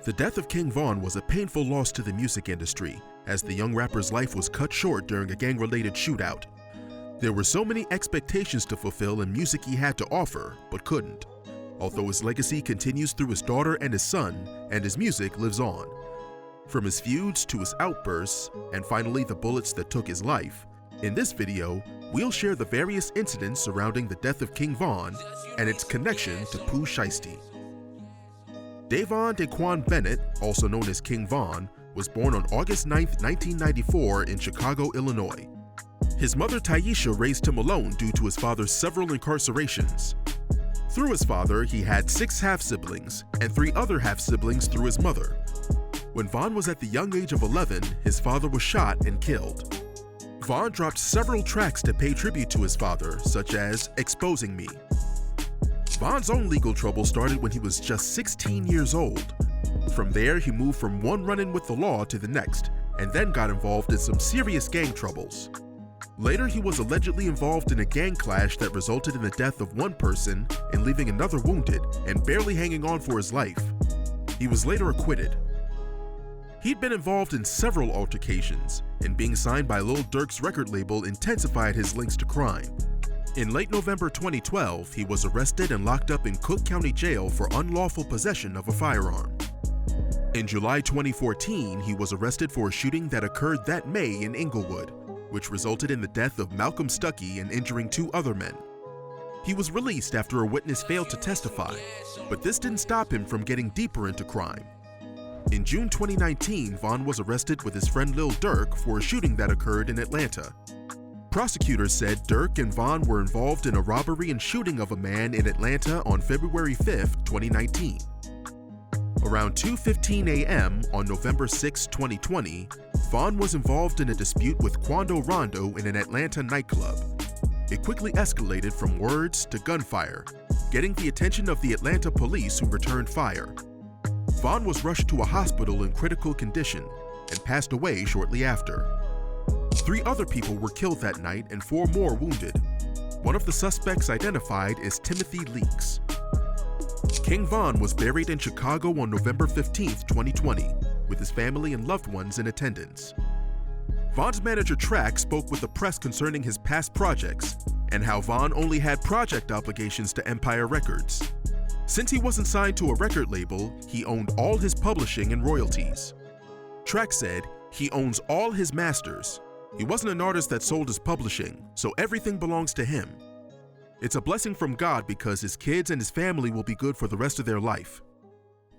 The death of King Von was a painful loss to the music industry, as the young rapper's life was cut short during a gang-related shootout. There were so many expectations to fulfill in music he had to offer, but couldn't. Although his legacy continues through his daughter and his son, and his music lives on. From his feuds to his outbursts, and finally the bullets that took his life, in this video, we'll share the various incidents surrounding the death of King Von and its connection to Pooh Shiesty. Davon Daquan Bennett, also known as King Von, was born on August 9, 1994 in Chicago, Illinois. His mother Taisha raised him alone due to his father's several incarcerations. Through his father, he had 6 half-siblings and 3 other half-siblings through his mother. When Von was at the young age of 11, his father was shot and killed. Von dropped several tracks to pay tribute to his father, such as Exposing Me. Von's own legal trouble started when he was just 16 years old. From there, he moved from one run-in with the law to the next, and then got involved in some serious gang troubles. Later, he was allegedly involved in a gang clash that resulted in the death of one person and leaving another wounded and barely hanging on for his life. He was later acquitted. He'd been involved in several altercations, and being signed by Lil Durk's record label intensified his links to crime. In late November 2012, he was arrested and locked up in Cook County Jail for unlawful possession of a firearm. In July 2014, he was arrested for a shooting that occurred that May in Inglewood, which resulted in the death of Malcolm Stuckey and injuring 2 other men. He was released after a witness failed to testify, but this didn't stop him from getting deeper into crime. In June 2019, Von was arrested with his friend Lil Durk for a shooting that occurred in Atlanta. Prosecutors said Durk and Von were involved in a robbery and shooting of a man in Atlanta on February 5, 2019. Around 2:15 a.m. on November 6, 2020, Von was involved in a dispute with Quando Rondo in an Atlanta nightclub. It quickly escalated from words to gunfire, getting the attention of the Atlanta police who returned fire. Von was rushed to a hospital in critical condition and passed away shortly after. 3 other people were killed that night and 4 more wounded. One of the suspects identified is Timothy Leaks. King Von was buried in Chicago on November 15, 2020, with his family and loved ones in attendance. Von's manager Track spoke with the press concerning his past projects and how Von only had project obligations to Empire Records. Since he wasn't signed to a record label, he owned all his publishing and royalties. Track said he owns all his masters. He wasn't an artist that sold his publishing, so everything belongs to him. It's a blessing from God because his kids and his family will be good for the rest of their life.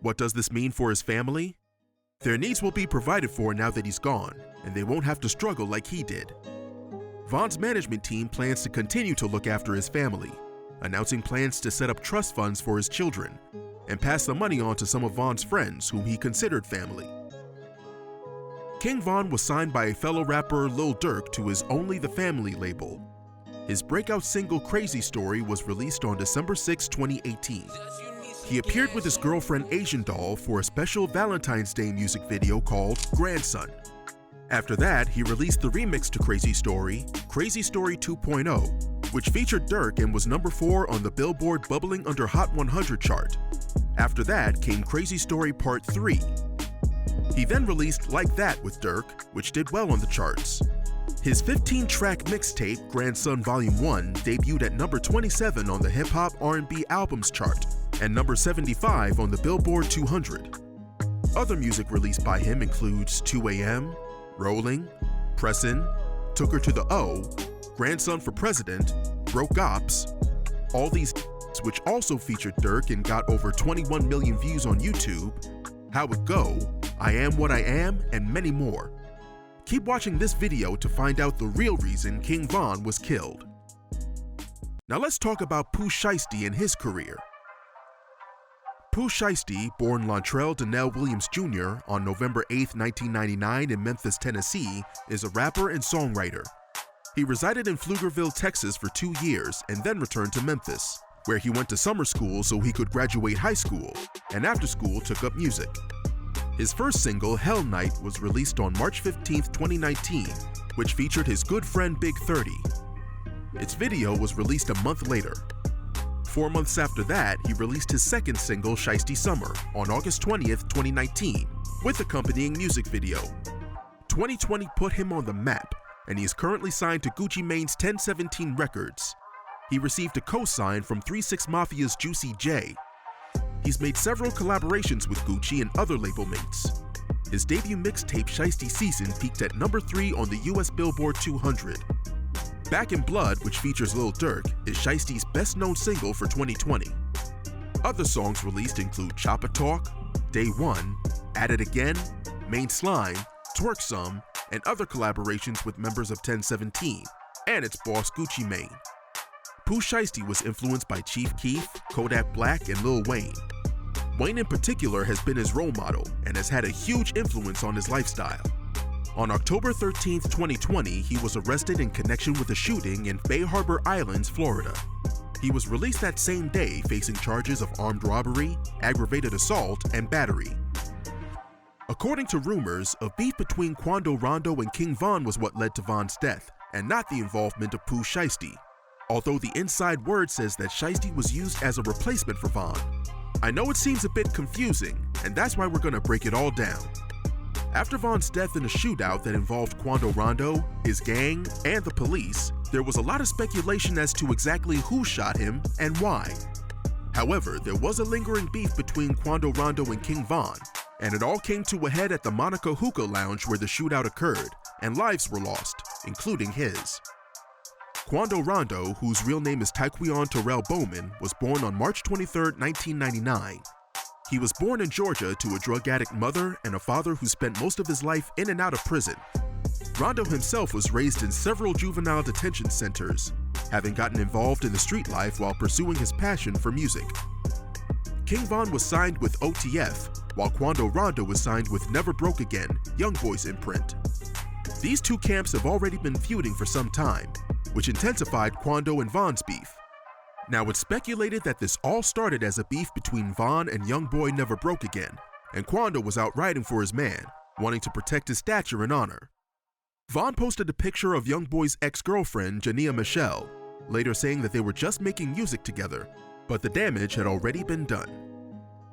What does this mean for his family? Their needs will be provided for now that he's gone, and they won't have to struggle like he did. Von's management team plans to continue to look after his family, announcing plans to set up trust funds for his children, and pass the money on to some of Von's friends whom he considered family. King Von was signed by a fellow rapper Lil Durk to his Only the Family label. His breakout single Crazy Story was released on December 6, 2018. He appeared with his girlfriend Asian Doll for a special Valentine's Day music video called Grandson. After that, he released the remix to Crazy Story 2.0, which featured Durk and was number 4 on the Billboard Bubbling Under Hot 100 chart. After that came Crazy Story Part 3. He then released Like That with Durk, which did well on the charts. His 15-track mixtape, Grandson Volume 1, debuted at number 27 on the Hip Hop R&B Albums chart and number 75 on the Billboard 200. Other music released by him includes 2 AM, Rolling, Pressin', Took Her to the O, Grandson for President, Broke Ops. All these which also featured Durk and got over 21 million views on YouTube, How It Go, I Am What I Am, and many more. Keep watching this video to find out the real reason King Von was killed. Now let's talk about Pooh Shiesty and his career. Pooh Shiesty, born Lontrell Donnell Williams Jr. on November 8, 1999 in Memphis, Tennessee, is a rapper and songwriter. He resided in Pflugerville, Texas for 2 years and then returned to Memphis, where he went to summer school so he could graduate high school, and after school took up music. His first single, Hell Night, was released on March 15, 2019, which featured his good friend Big 30. Its video was released a month later. 4 months after that, he released his second single, Shiesty Summer, on August 20th, 2019, with accompanying music video. 2020 put him on the map, and he is currently signed to Gucci Mane's 1017 Records. He received a co-sign from 3 6 Mafia's Juicy J. He's made several collaborations with Gucci and other label mates. His debut mixtape, Shiesty Season, peaked at number 3 on the US Billboard 200. Back in Blood, which features Lil Durk, is Shiesty's best-known single for 2020. Other songs released include Chopper Talk, Day One, At It Again, Main Slime, Twerk Some, and other collaborations with members of 1017, and its boss Gucci Mane. Pooh Shiesty was influenced by Chief Keef, Kodak Black, and Lil Wayne. Wayne in particular has been his role model and has had a huge influence on his lifestyle. On October 13, 2020, he was arrested in connection with a shooting in Bay Harbor Islands, Florida. He was released that same day facing charges of armed robbery, aggravated assault, and battery. According to rumors, a beef between Quando Rondo and King Von was what led to Von's death, and not the involvement of Pooh Shiesty, although the inside word says that Shiesty was used as a replacement for Von. I know it seems a bit confusing, and that's why we're gonna break it all down. After Von's death in a shootout that involved Quando Rondo, his gang, and the police, there was a lot of speculation as to exactly who shot him and why. However, there was a lingering beef between Quando Rondo and King Von, and it all came to a head at the Monica Hookah Lounge where the shootout occurred, and lives were lost, including his. Quando Rondo, whose real name is Tyqueon Terrell Bowman, was born on March 23, 1999. He was born in Georgia to a drug addict mother and a father who spent most of his life in and out of prison. Rondo himself was raised in several juvenile detention centers, having gotten involved in the street life while pursuing his passion for music. King Von was signed with OTF, while Quando Rondo was signed with Never Broke Again, Young Boy's imprint. These two camps have already been feuding for some time, which intensified Quando and Von's beef. Now it's speculated that this all started as a beef between Von and Young Boy Never Broke Again, and Quando was out riding for his man, wanting to protect his stature and honor. Von posted a picture of Young Boy's ex-girlfriend, Jania Michelle, later saying that they were just making music together, but the damage had already been done.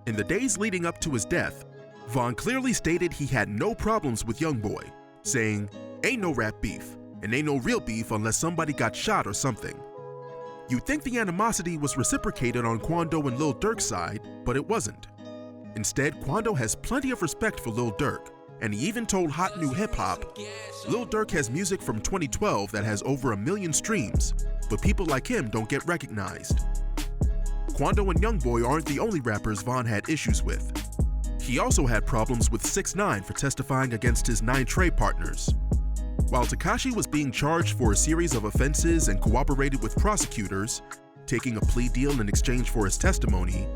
In the days leading up to his death, Von clearly stated he had no problems with Young Boy, saying, "Ain't no rap beef, and ain't no real beef unless somebody got shot or something." You'd think the animosity was reciprocated on Quando and Lil Durk's side, but it wasn't. Instead, Quando has plenty of respect for Lil Durk, and he even told Hot New Hip Hop, "Lil Durk has music from 2012 that has over 1 million streams, but people like him don't get recognized." Quando and Young Boy aren't the only rappers Von had issues with. He also had problems with 6ix9ine for testifying against his 9 Trey partners. While Tekashi was being charged for a series of offenses and cooperated with prosecutors, taking a plea deal in exchange for his testimony,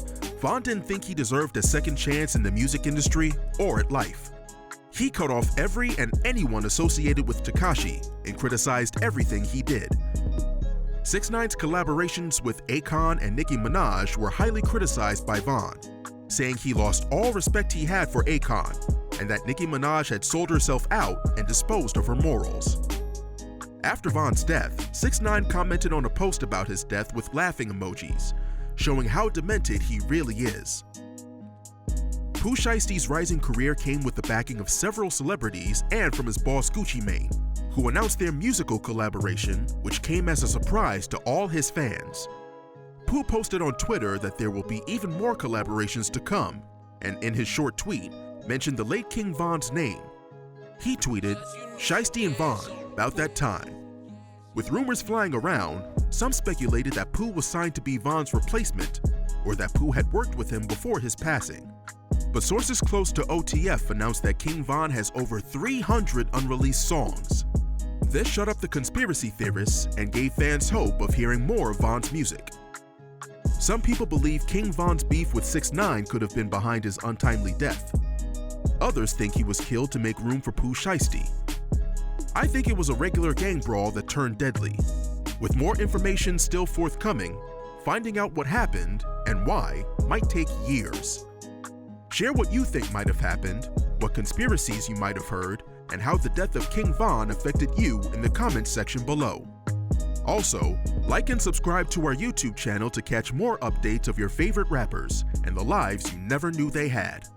Von didn't think he deserved a second chance in the music industry or at life. He cut off every and anyone associated with Tekashi and criticized everything he did. 6ix9ine's collaborations with Akon and Nicki Minaj were highly criticized by Von, saying he lost all respect he had for Akon, and that Nicki Minaj had sold herself out and disposed of her morals. After Von's death, 6ix9ine commented on a post about his death with laughing emojis, showing how demented he really is. Pooh Shiesty's rising career came with the backing of several celebrities and from his boss Gucci Mane, who announced their musical collaboration, which came as a surprise to all his fans. Pooh posted on Twitter that there will be even more collaborations to come, and in his short tweet, mentioned the late King Von's name. He tweeted, "Shiesty and Von, about that time." With rumors flying around, some speculated that Pooh was signed to be Von's replacement, or that Pooh had worked with him before his passing. But sources close to OTF announced that King Von has over 300 unreleased songs. This shut up the conspiracy theorists and gave fans hope of hearing more of Von's music. Some people believe King Von's beef with 6ix9ine could have been behind his untimely death. Others think he was killed to make room for Pooh Shiesty. I think it was a regular gang brawl that turned deadly. With more information still forthcoming, finding out what happened and why might take years. Share what you think might have happened, what conspiracies you might have heard, and how the death of King Von affected you in the comments section below. Also, Like and subscribe to our YouTube channel to catch more updates of your favorite rappers and the lives you never knew they had.